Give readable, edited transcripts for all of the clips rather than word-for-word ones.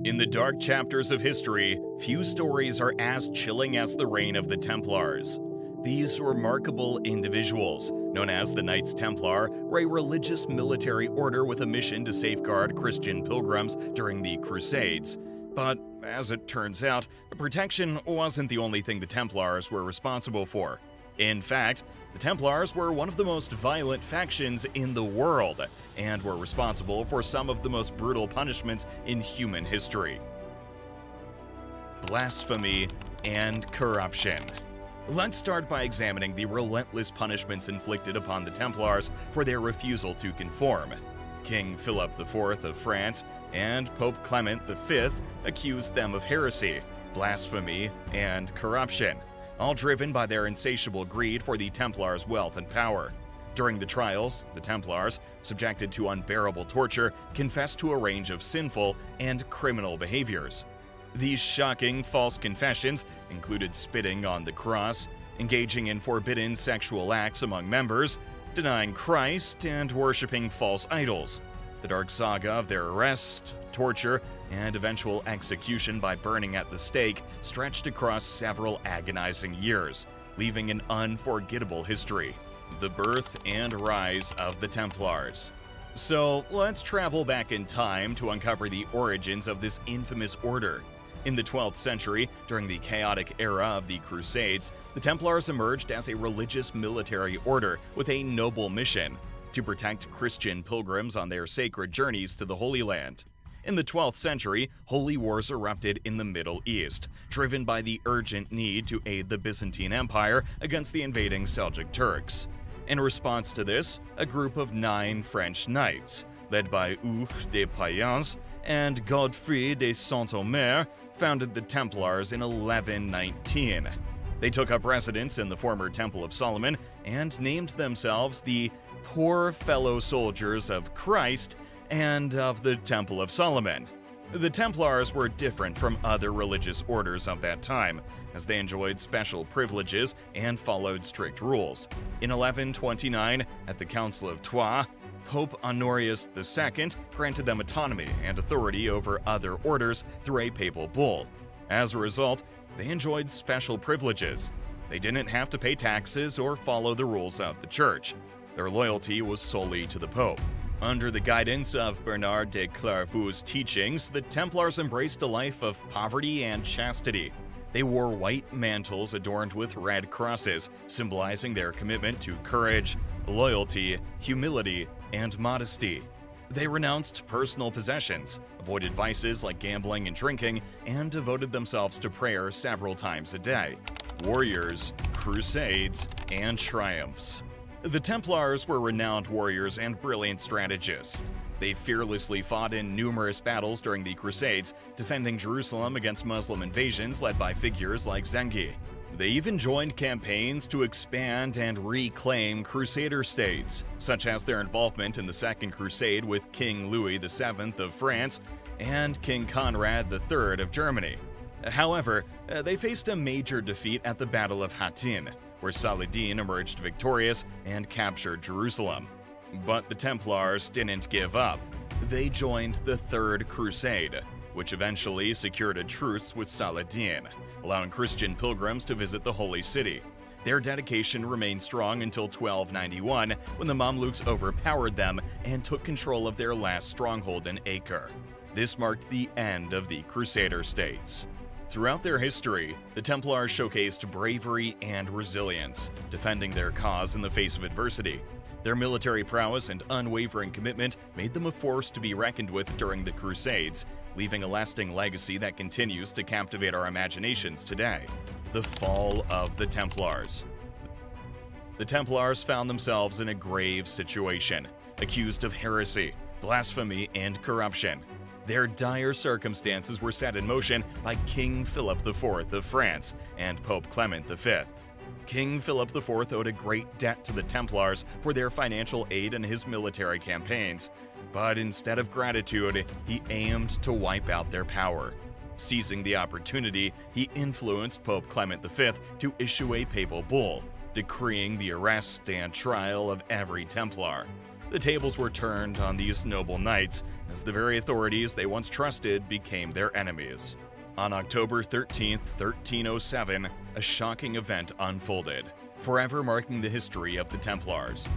In the dark chapters of history, few stories are as chilling as the reign of the Templars. These remarkable individuals, known as the Knights Templar, were a religious military order with a mission to safeguard Christian pilgrims during the Crusades. But, as it turns out, protection wasn't the only thing the Templars were responsible for. In fact, the Templars were one of the most violent factions in the world, and were responsible for some of the most brutal punishments in human history. Blasphemy and corruption. Let's start by examining the relentless punishments inflicted upon the Templars for their refusal to conform. King Philip IV of France and Pope Clement V accused them of heresy, blasphemy, and corruption, all driven by their insatiable greed for the Templars' wealth and power. During the trials, the Templars, subjected to unbearable torture, confessed to a range of sinful and criminal behaviors. These shocking false confessions included spitting on the cross, engaging in forbidden sexual acts among members, denying Christ, and worshipping false idols. The dark saga of their arrest, torture, and eventual execution by burning at the stake stretched across several agonizing years, leaving an unforgettable history: the birth and rise of the Templars. So let's travel back in time to uncover the origins of this infamous order. In the 12th century, during the chaotic era of the Crusades, the Templars emerged as a religious military order with a noble mission: to protect Christian pilgrims on their sacred journeys to the Holy Land. In the 12th century, holy wars erupted in the Middle East, driven by the urgent need to aid the Byzantine Empire against the invading Seljuk Turks. In response to this, a group of 9 French knights, led by Hugues de Payens and Godfrey de Saint-Omer, founded the Templars in 1119. They took up residence in the former Temple of Solomon and named themselves the Poor Fellow Soldiers of Christ and of the Temple of Solomon. The Templars were different from other religious orders of that time, as they enjoyed special privileges and followed strict rules. In 1129, at the Council of Troyes, Pope Honorius II granted them autonomy and authority over other orders through a papal bull. As a result, they enjoyed special privileges. They didn't have to pay taxes or follow the rules of the church. Their loyalty was solely to the Pope. Under the guidance of Bernard de Clairvault's teachings, the Templars embraced a life of poverty and chastity. They wore white mantles adorned with red crosses, symbolizing their commitment to courage, loyalty, humility, and modesty. They renounced personal possessions, avoided vices like gambling and drinking, and devoted themselves to prayer several times a day. Warriors, crusades, and triumphs. The Templars were renowned warriors and brilliant strategists. They fearlessly fought in numerous battles during the Crusades, defending Jerusalem against Muslim invasions led by figures like Zengi. They even joined campaigns to expand and reclaim Crusader states, such as their involvement in the Second Crusade with King Louis VII of France and King Conrad III of Germany. However, they faced a major defeat at the Battle of Hattin, where Saladin emerged victorious and captured Jerusalem. But the Templars didn't give up. They joined the Third Crusade, which eventually secured a truce with Saladin, allowing Christian pilgrims to visit the Holy City. Their dedication remained strong until 1291, when the Mamluks overpowered them and took control of their last stronghold in Acre. This marked the end of the Crusader states. Throughout their history, the Templars showcased bravery and resilience, defending their cause in the face of adversity. Their military prowess and unwavering commitment made them a force to be reckoned with during the Crusades, leaving a lasting legacy that continues to captivate our imaginations today: the fall of the Templars. The Templars found themselves in a grave situation, accused of heresy, blasphemy, and corruption. Their dire circumstances were set in motion by King Philip IV of France and Pope Clement V. King Philip IV owed a great debt to the Templars for their financial aid in his military campaigns, but instead of gratitude, he aimed to wipe out their power. Seizing the opportunity, he influenced Pope Clement V to issue a papal bull, decreeing the arrest and trial of every Templar. The tables were turned on these noble knights, as the very authorities they once trusted became their enemies. On October 13, 1307, a shocking event unfolded, forever marking the history of the Templars.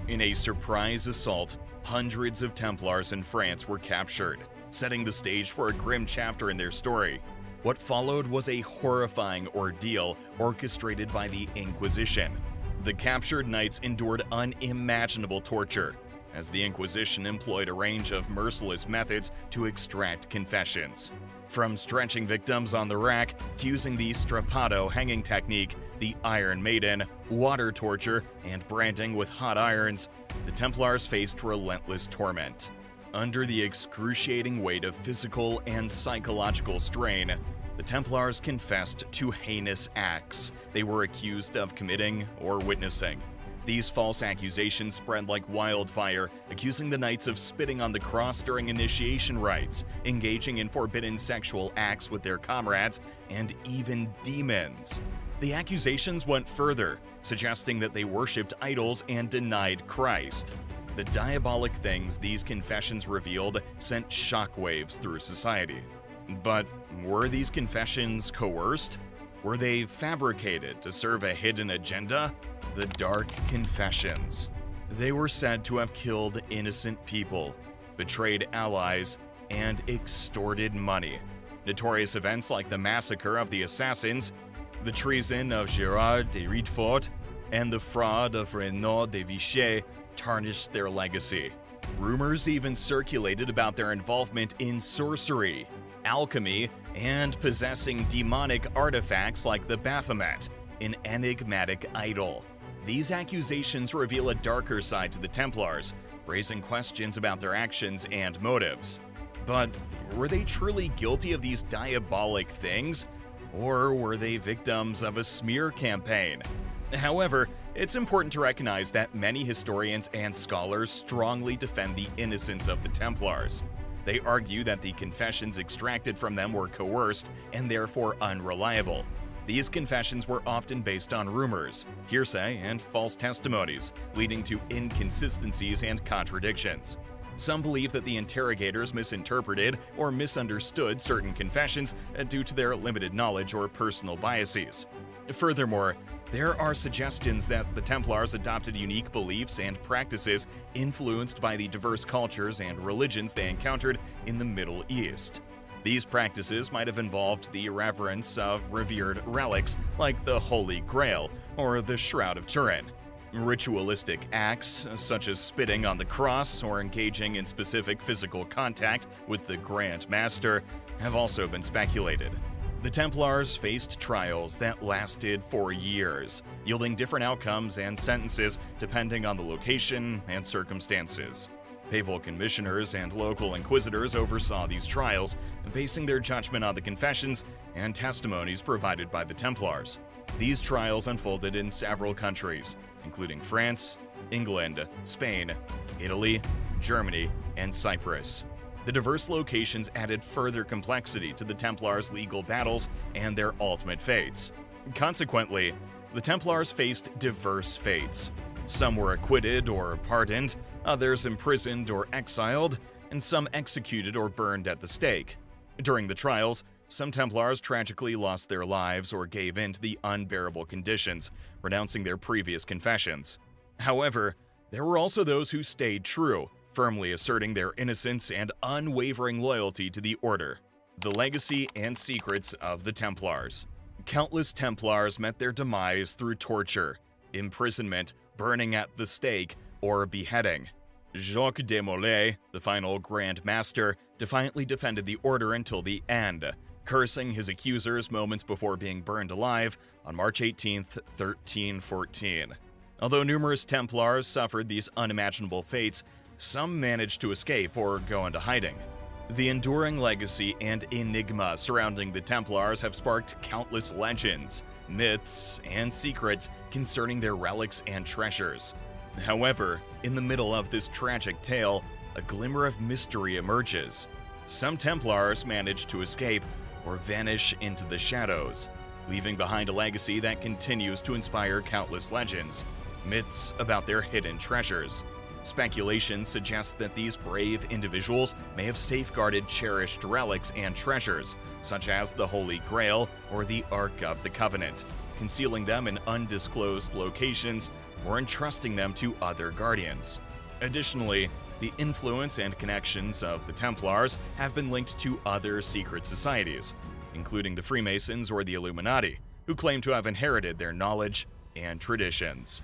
In a surprise assault, hundreds of Templars in France were captured, setting the stage for a grim chapter in their story. What followed was a horrifying ordeal orchestrated by the Inquisition. The captured knights endured unimaginable torture, as the Inquisition employed a range of merciless methods to extract confessions. From stretching victims on the rack to using the strappado hanging technique, the Iron Maiden, water torture, and branding with hot irons, the Templars faced relentless torment. Under the excruciating weight of physical and psychological strain, the Templars confessed to heinous acts they were accused of committing or witnessing. These false accusations spread like wildfire, accusing the knights of spitting on the cross during initiation rites, engaging in forbidden sexual acts with their comrades, and even demons. The accusations went further, suggesting that they worshipped idols and denied Christ. The diabolic things these confessions revealed sent shockwaves through society. But were these confessions coerced? Were they fabricated to serve a hidden agenda? The Dark Confessions. They were said to have killed innocent people, betrayed allies, and extorted money. Notorious events like the massacre of the Assassins, the treason of Gerard de Rittefort, and the fraud of Renaud de Vichy tarnished their legacy. Rumors even circulated about their involvement in sorcery, alchemy, and possessing demonic artifacts like the Baphomet, an enigmatic idol. These accusations reveal a darker side to the Templars, raising questions about their actions and motives. But were they truly guilty of these diabolic things? Or were they victims of a smear campaign? However, it's important to recognize that many historians and scholars strongly defend the innocence of the Templars. They argue that the confessions extracted from them were coerced and therefore unreliable. These confessions were often based on rumors, hearsay, and false testimonies, leading to inconsistencies and contradictions. Some believe that the interrogators misinterpreted or misunderstood certain confessions due to their limited knowledge or personal biases. Furthermore, there are suggestions that the Templars adopted unique beliefs and practices influenced by the diverse cultures and religions they encountered in the Middle East. These practices might have involved the reverence of revered relics like the Holy Grail or the Shroud of Turin. Ritualistic acts, such as spitting on the cross or engaging in specific physical contact with the Grand Master, have also been speculated. The Templars faced trials that lasted for years, yielding different outcomes and sentences depending on the location and circumstances. Papal commissioners and local inquisitors oversaw these trials, basing their judgment on the confessions and testimonies provided by the Templars. These trials unfolded in several countries, including France, England, Spain, Italy, Germany, and Cyprus. The diverse locations added further complexity to the Templars' legal battles and their ultimate fates. Consequently, the Templars faced diverse fates. Some were acquitted or pardoned, others imprisoned or exiled, and some executed or burned at the stake. During the trials, some Templars tragically lost their lives or gave in to the unbearable conditions, renouncing their previous confessions. However, there were also those who stayed true, firmly asserting their innocence and unwavering loyalty to the order. The legacy and secrets of the Templars. Countless Templars met their demise through torture, imprisonment, burning at the stake, or beheading. Jacques de Molay, the final Grand Master, defiantly defended the order until the end, cursing his accusers moments before being burned alive on March 18, 1314. Although numerous Templars suffered these unimaginable fates, some managed to escape or go into hiding. The enduring legacy and enigma surrounding the Templars have sparked countless legends, myths, and secrets concerning their relics and treasures. However, in the middle of this tragic tale, a glimmer of mystery emerges. Some Templars manage to escape or vanish into the shadows, leaving behind a legacy that continues to inspire countless legends, myths about their hidden treasures, Speculation suggests that these brave individuals may have safeguarded cherished relics and treasures, such as the Holy Grail or the Ark of the Covenant, concealing them in undisclosed locations or entrusting them to other guardians. Additionally, the influence and connections of the Templars have been linked to other secret societies, including the Freemasons or the Illuminati, who claim to have inherited their knowledge and traditions.